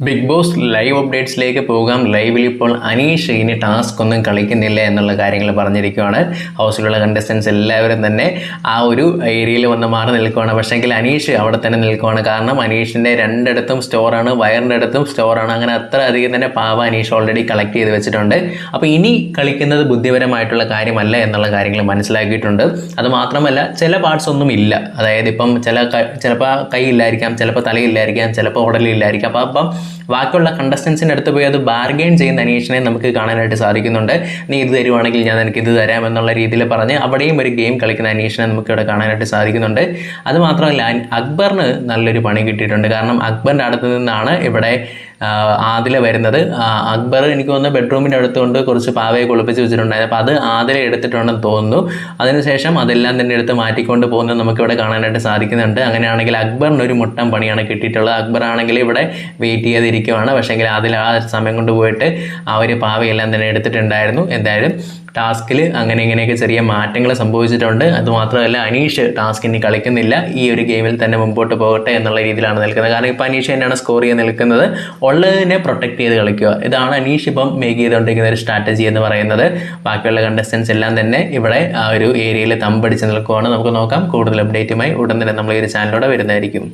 Big boss live അപ്ഡേറ്റ്സിലേക്ക് പോകാം. ലൈവിൽ ഇപ്പോൾ അനീഷ് ഇനി ടാസ്ക് ഒന്നും കളിക്കുന്നില്ല എന്നുള്ള കാര്യങ്ങൾ പറഞ്ഞിരിക്കുകയാണ്. ഹൗസിലുള്ള കണ്ടസ്റ്റൻസ് എല്ലാവരും തന്നെ ആ ഒരു ഏരിയയിൽ വന്ന് മാറി നിൽക്കുകയാണ്. പക്ഷേങ്കിൽ അനീഷ് അവിടെ തന്നെ നിൽക്കുകയാണ്. കാരണം അനീഷിൻ്റെ രണ്ടിടത്തും സ്റ്റോറാണ്, വയറിൻ്റെ അടുത്തും സ്റ്റോറാണ്. അങ്ങനെ അത്ര അധികം തന്നെ പാവ അനീഷ് ഓൾറെഡി കളക്ട് ചെയ്ത് വെച്ചിട്ടുണ്ട്. അപ്പോൾ ഇനി കളിക്കുന്നത് ബുദ്ധിപരമായിട്ടുള്ള കാര്യമല്ല എന്നുള്ള കാര്യങ്ങൾ മനസ്സിലാക്കിയിട്ടുണ്ട്. അതുമാത്രമല്ല ചില പാർട്സ് ഒന്നും ഇല്ല. അതായത് ഇപ്പം ചിലപ്പോൾ കൈയില്ലായിരിക്കാം, ചിലപ്പോൾ തലയില്ലായിരിക്കാം, ചിലപ്പോൾ ഉടലില്ലായിരിക്കാം. അപ്പം ബാക്കിയുള്ള കണ്ടസ്റ്റൻസിൻ്റെ അടുത്ത് പോയി അത് ബാർഗെയിൻ ചെയ്യുന്ന അനീഷിനെ നമുക്ക് കാണാനായിട്ട് സാധിക്കുന്നുണ്ട്. നീ ഇത് തരുവാണെങ്കിൽ ഞാൻ എനിക്ക് ഇത് തരാം എന്നുള്ള രീതിയിൽ പറഞ്ഞ് അവിടെയും ഒരു ഗെയിം കളിക്കുന്ന അനീഷിനെ നമുക്ക് ഇവിടെ കാണാനായിട്ട് സാധിക്കുന്നുണ്ട്. അതുമാത്രമല്ല അക്ബറിന് നല്ലൊരു പണി കിട്ടിയിട്ടുണ്ട്. കാരണം അക്ബറിൻ്റെ അടുത്ത് നിന്നാണ് ഇവിടെ ആദില വരുന്നത്. അക്ബർ എനിക്ക് തോന്നുന്നു ബെഡ്റൂമിൻ്റെ അടുത്തുകൊണ്ട് കുറച്ച് പാവയെ കുളിപ്പിച്ച് വെച്ചിട്ടുണ്ടായിരുന്നു. അപ്പോൾ അത് ആദില എടുത്തിട്ടുണ്ടെന്ന് തോന്നുന്നു. അതിനുശേഷം അതെല്ലാം തന്നെ എടുത്ത് മാറ്റിക്കൊണ്ട് പോകുന്നത് നമുക്കിവിടെ കാണാനായിട്ട് സാധിക്കുന്നുണ്ട്. അങ്ങനെയാണെങ്കിൽ അക്ബറിന് ഒരു മുട്ടൻ പണിയാണ് കിട്ടിയിട്ടുള്ളത്. അക്ബർ ആണെങ്കിൽ ഇവിടെ വെയിറ്റ് ചെയ്തിരിക്കുകയാണ്. പക്ഷേങ്കിൽ അതിൽ ആ സമയം കൊണ്ട് പോയിട്ട് ആ ഒരു പാവയെല്ലാം തന്നെ എടുത്തിട്ടുണ്ടായിരുന്നു. എന്തായാലും ടാസ്കിൽ അങ്ങനെ ഇങ്ങനെയൊക്കെ ചെറിയ മാറ്റങ്ങൾ സംഭവിച്ചിട്ടുണ്ട്. അതുമാത്രമല്ല അനീഷ് ടാസ്ക് ഇനി കളിക്കുന്നില്ല, ഈ ഒരു ഗെയിമിൽ തന്നെ മുമ്പോട്ട് പോകട്ടെ എന്നുള്ള രീതിയിലാണ് നിൽക്കുന്നത്. കാരണം ഇപ്പോൾ അനീഷ് തന്നെയാണ് സ്കോർ ചെയ്ത് നിൽക്കുന്നത്. ഉള്ളതിനെ പ്രൊട്ടക്ട് ചെയ്ത് കളിക്കുക, ഇതാണ് അനീഷ് ഇപ്പം മേക്ക് ചെയ്തുകൊണ്ടിരിക്കുന്ന ഒരു സ്ട്രാറ്റജി എന്ന് പറയുന്നത്. ബാക്കിയുള്ള കണ്ടസ്റ്റൻസ് എല്ലാം തന്നെ ഇവിടെ ആ ഒരു ഏരിയയിൽ തമ്പടിച്ച് നിൽക്കുകയാണ്. നമുക്ക് നോക്കാം. കൂടുതൽ അപ്ഡേറ്റുമായി ഉടൻ തന്നെ നമ്മൾ ഈ ഒരു ചാനലിലൂടെ വരുന്നതായിരിക്കും.